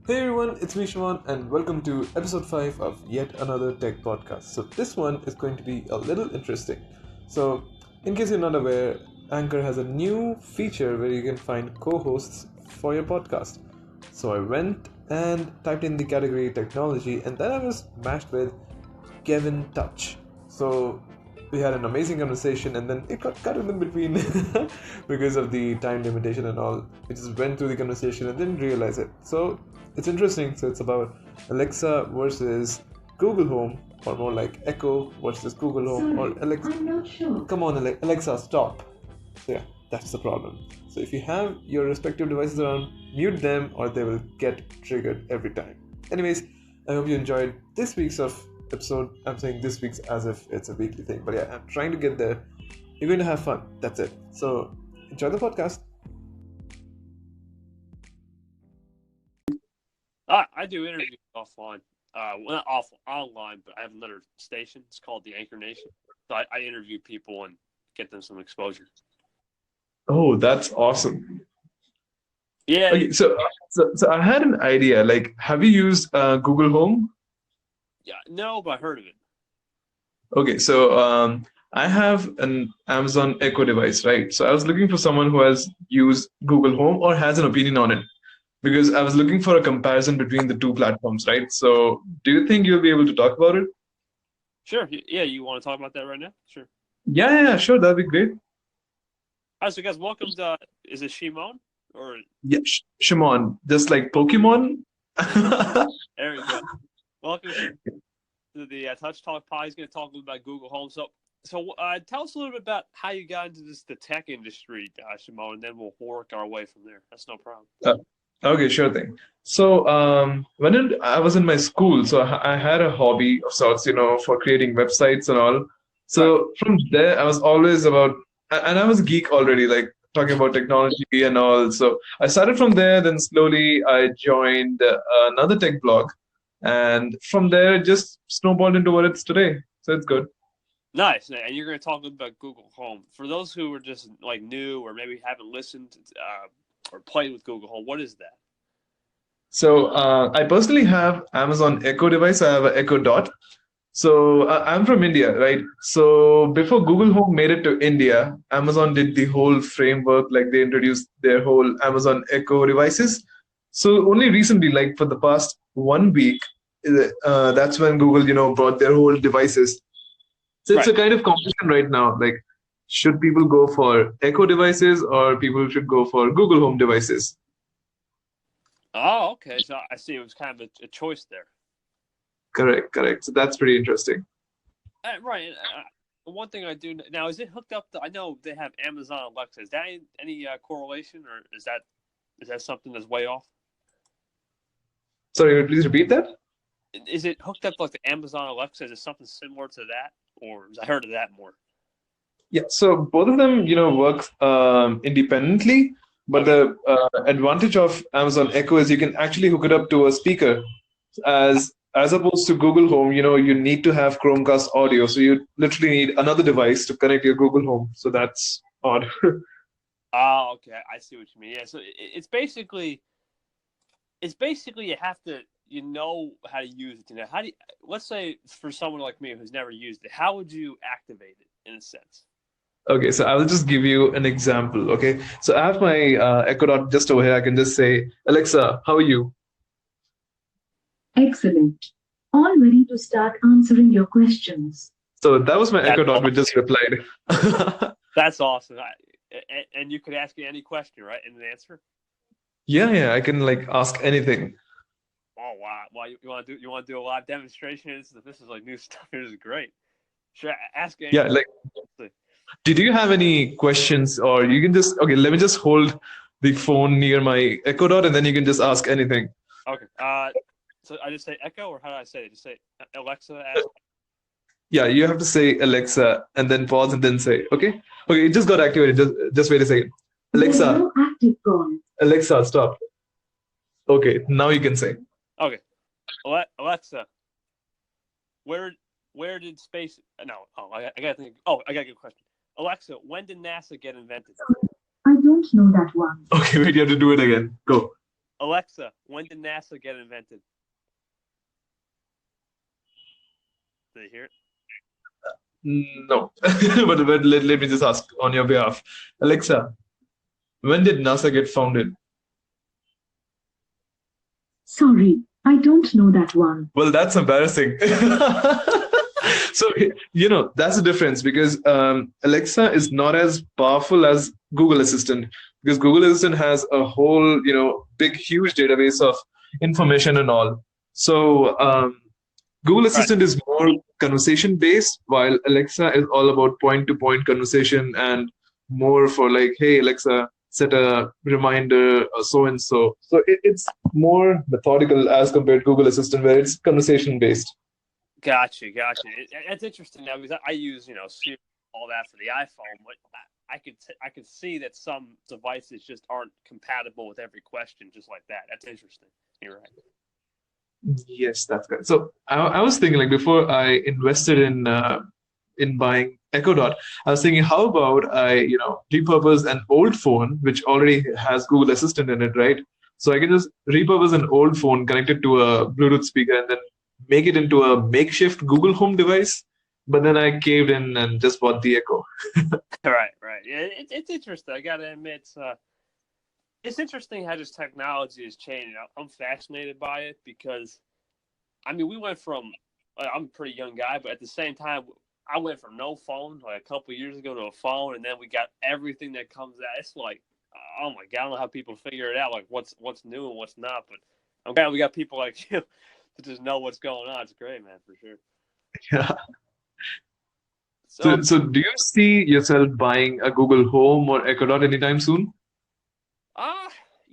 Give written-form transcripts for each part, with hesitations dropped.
Hey everyone, it's me Shimon, and welcome to episode 5 of yet another tech podcast. So, this one is going to be a little interesting. So, in case you're not aware, Anchor has a new feature where you can find co hosts for your podcast. So, I went and typed in the category technology, and then I was matched with Kevin Touch. So we had an amazing conversation, and then it got cut in between because of the time limitation and all. We just went through the conversation and didn't realize it. So it's interesting. So it's about Alexa versus Google Home, or more like Echo versus Google Home, or Alexa. I'm not sure. Come on, Alexa, stop. So yeah, that's the problem. So if you have your respective devices around, mute them or they will get triggered every time. Anyways, I hope you enjoyed this week's of episode. I'm saying this week's as if it's a weekly thing, but yeah, I'm trying to get there. You're going to have fun. That's it. So enjoy the podcast. I do interviews offline. Well, not online, but I have another station. It's called the Anchor Nation. So I interview people and get them some exposure. Oh, that's awesome. Yeah. Okay, so I had an idea. Like, have you used Google Home? Yeah. No, but I heard of it. Okay, so I have an Amazon Echo device, right? So I was looking for someone who has used Google Home or has an opinion on it because I was looking for a comparison between the two platforms, right? So do you think you'll be able to talk about it? Sure. Yeah. You want to talk about that right now? Sure. Yeah, sure. That'd be great. All right. So, guys, welcome to. Is it Shimon or? Yeah, Shimon, just like Pokemon. There we go. Welcome to the Touch Talk Pod. He's going to talk a little about Google Home. So tell us a little bit about how you got into the tech industry, Shimon, and then we'll work our way from there. That's no problem. Okay, sure thing. So I was in my school, so I had a hobby of sorts, for creating websites and all. So Right. from there, I was always and I was a geek already, like talking about technology and all. So I started from there, then slowly I joined another tech blog, and from there it just snowballed into what it's today. So it's good. Nice. And you're going to talk a little about Google Home. For those who are just like new or maybe haven't listened or played with Google Home, what is that? So I personally have Amazon Echo device. I have an Echo Dot. So I'm from India, right? So before Google Home made it to India, Amazon did the whole framework, like they introduced their whole Amazon Echo devices. So only recently, like for the past 1 week, that's when Google, brought their whole devices. So it's Right. a kind of competition right now. Like, should people go for Echo devices or people should go for Google Home devices? Oh, okay. So I see it was kind of a choice there. Correct. So that's pretty interesting. Right. One thing I do now, is it hooked up to, I know they have Amazon Alexa. Is that any correlation, or is that something that's way off? Sorry, please repeat that. Is it hooked up like the Amazon Alexa? Is it something similar to that, or I heard of that more? Yeah, so both of them, work independently, but Okay. the advantage of Amazon Echo is you can actually hook it up to a speaker, as opposed to Google Home. You need to have Chromecast audio, so you literally need another device to connect your Google Home. So that's odd. Oh, okay. I see what you mean. Yeah. So it's basically you have to how to use it. How do you, let's say for someone like me who's never used it, how would you activate it in a sense? Okay, so I will just give you an example. Okay, so I have my Echo Dot just over here. I can just say, Alexa, how are you? Excellent. All ready to start answering your questions. So that was my That's Echo Dot, awesome. which just replied. That's awesome. And you could ask it any question, right? And an answer. Yeah, I can like ask anything. Oh wow! Well, you want to do a live demonstration? This is like new stuff. This is great. Sure, ask it. Yeah, like, did you have any questions, or you can just okay? Let me just hold the phone near my Echo Dot, and then you can just ask anything. Okay. So I just say Echo, or how do I say it? Just say Alexa. Ask. Yeah, you have to say Alexa, and then pause, and then say okay. Okay, it just got activated. Just wait a second. Alexa, No active call. Alexa, stop. Okay, now you can say. Okay. Alexa, where did space? No. Oh, I gotta think. Oh, I got a good question. Alexa, when did NASA get invented? I don't know that one. Okay, wait, you have to do it again. Go. Alexa, when did NASA get invented? Did you hear it? No. but let me just ask on your behalf. Alexa, when did NASA get founded? Sorry, I don't know that one. Well, that's embarrassing. So, that's the difference because Alexa is not as powerful as Google Assistant because Google Assistant has a whole, big, huge database of information and all. So, Google Right. Assistant is more conversation based, while Alexa is all about point to point conversation and more for like, hey, Alexa, set a reminder or so and so. So it's more methodical as compared to Google Assistant, where it's conversation based. Gotcha. That's interesting now because I use Siri, all that for the iPhone, but I could see that some devices just aren't compatible with every question, just like that. That's interesting. You're right. Yes, that's good. So I was thinking like before I invested in buying Echo Dot, I was thinking how about I repurpose an old phone which already has Google Assistant in it, right? So I can just repurpose an old phone connected to a Bluetooth speaker and then make it into a makeshift Google Home device. But then I caved in and just bought the Echo. Right. Yeah, it's interesting. I gotta admit, it's interesting how just technology is changing. I'm fascinated by it because, I mean, we went from I'm a pretty young guy, but at the same time, I went from no phone like a couple of years ago to a phone, and then we got everything that comes out. It's like, oh my god, I don't know how people figure it out, like what's new and what's not. But I'm glad we got people like you to just know what's going on. It's great, man, for sure. Yeah. So, So do you see yourself buying a Google Home or Echo Dot anytime soon?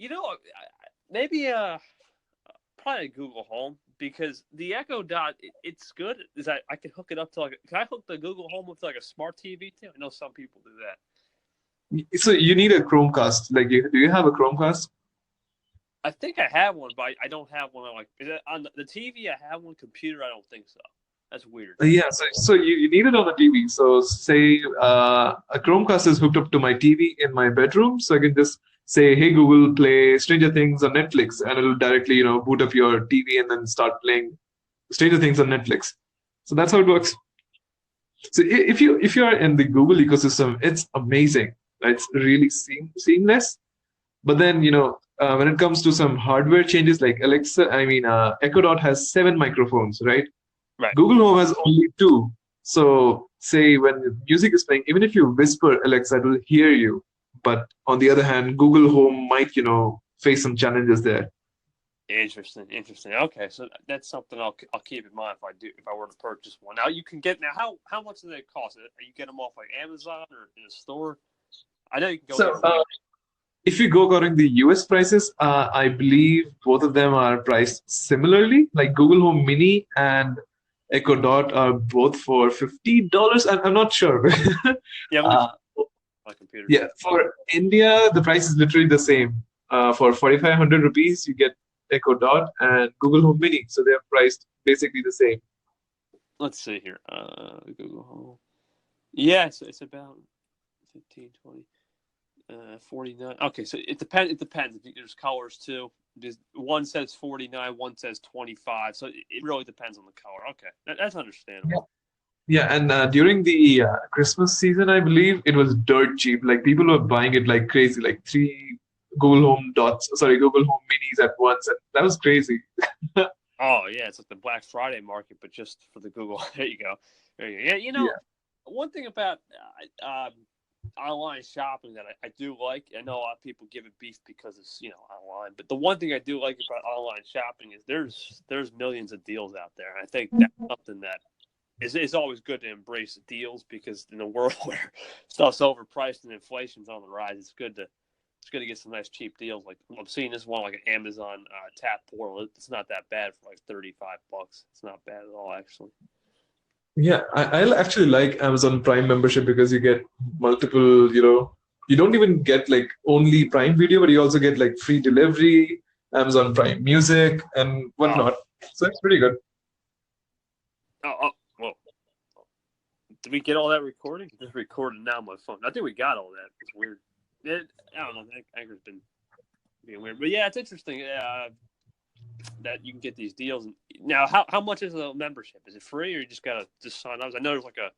you know, maybe probably a Google Home because the Echo Dot it's good. Is I can hook it up to can I hook the Google Home up to like a smart TV too? I know some people do that. So you need a Chromecast. Like, do you have a Chromecast? I think I have one, but I don't have one on is it on the TV. I have one. Computer, I don't think so. That's weird. Yeah, so you need it on the TV. So say a Chromecast is hooked up to my TV in my bedroom, so I can just say, "Hey Google, play Stranger Things on Netflix," and it'll directly boot up your TV and then start playing Stranger Things on Netflix. So that's how it works. So if you are in the Google ecosystem, it's amazing. It's really seamless. But then when it comes to some hardware changes like Alexa, Echo Dot has 7 microphones, right? Right. Google Home has only 2. So say when music is playing, even if you whisper Alexa, it will hear you. But on the other hand, Google Home might, face some challenges there. Interesting. Okay, so that's something I'll keep in mind if I were to purchase one. Now you can get how much do they cost? You get them off like Amazon or in a store? I know you can go. So if you go according to the US prices, I believe both of them are priced similarly. Like Google Home Mini and Echo Dot are both for $50. I'm not sure. Yeah, my computer. Yeah, for India, the price is literally the same. For 4,500 rupees, you get Echo Dot and Google Home Mini. So they're priced basically the same. Let's see here. Google Home. Yeah, it's about 15, 20, 49. Okay, so it depends. It depends. There's colors too. One says 49, one says 25. So it really depends on the color. Okay, that's understandable. Yeah, and during the Christmas season, I believe it was dirt cheap. Like people were buying it like crazy, like 3 Google Home Minis at once, and that was crazy. Oh yeah, it's like the Black Friday market, but just for the Google. There you go. Yeah, one thing about online shopping that I do like. I know a lot of people give it beef because it's online, but the one thing I do like about online shopping is there's millions of deals out there, and I think that's something that it's always good to embrace deals because in a world where stuff's overpriced and inflation's on the rise, it's good to get some nice cheap deals. Like I'm seeing this one like an Amazon tap portal. It's not that bad for like $35. It's not bad at all, actually. Yeah, I actually like Amazon Prime membership because you get multiple, you don't even get like only Prime Video, but you also get like free delivery, Amazon Prime Music, and whatnot. So it's pretty good. Well, did we get all that recording? Just recording now on my phone. I think we got all that. It's weird. I don't know. Anchor's been being weird. But yeah, it's interesting that you can get these deals. Now, how much is the membership? Is it free, or you just gotta just sign up? I know there's like a.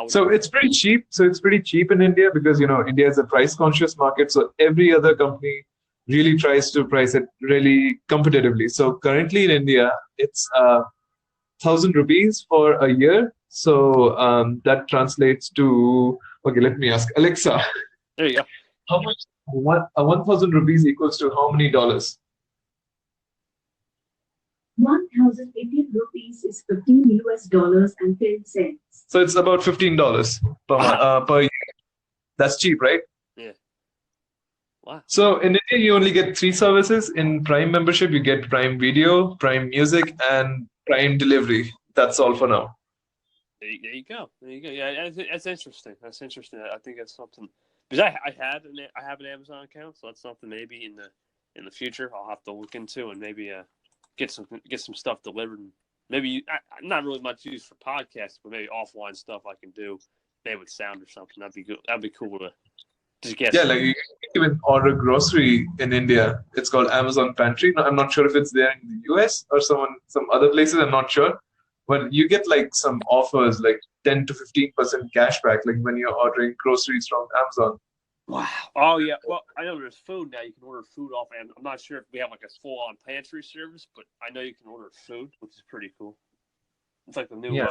So it's pretty cheap. So it's pretty cheap in India because India is a price conscious market. So every other company really tries to price it really competitively. So currently in India, it's 1,000 rupees for a year. So that translates to, okay, let me ask Alexa, There you go. how much 1,000 rupees equals to how many dollars? 1,018 rupees is 15 US dollars and 10 cents. So it's about $15 per year. That's cheap, right? Yeah. Wow. So in India, you only get three services. In Prime membership, you get Prime Video, Prime Music, and Prime Delivery. That's all for now. There you go. There you go. Yeah, that's interesting. That's interesting. I think that's something because I have an Amazon account, so that's something maybe in the future I'll have to look into and maybe get some stuff delivered. Maybe not really much use for podcasts, but maybe offline stuff I can do, maybe with sound or something. That'd be good. That'd be cool to just get. Yeah, like you can even order grocery in India. It's called Amazon Pantry. I'm not sure if it's there in the US or some other places. I'm not sure, but you get like some offers, like 10 to 15% cashback, like when you're ordering groceries from Amazon. Wow. Oh yeah. Well, I know there's food now. You can order food off, and I'm not sure if we have like a full-on pantry service, but I know you can order food, which is pretty cool. It's like the new. Yeah,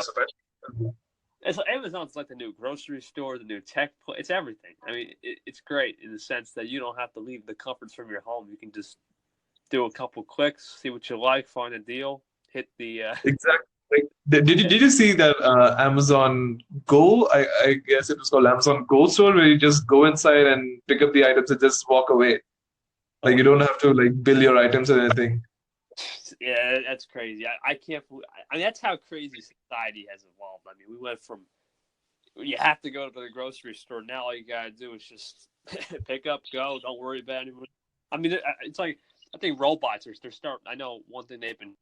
It's like Amazon's like the new grocery store, the new tech. It's everything. I mean, it's great in the sense that you don't have to leave the comforts from your home. You can just do a couple clicks, see what you like, find a deal, hit the. exactly. Like, did you see that Amazon Go? I guess it was called Amazon Go store, where you just go inside and pick up the items and just walk away. Like you don't have to like bill your items or anything. Yeah, that's crazy. I can't believe. I mean, that's how crazy society has evolved. I mean, we went from you have to go to the grocery store. Now all you gotta do is just pick up, go. Don't worry about anyone. I mean, it's like I think robots they're starting. I know one thing they've been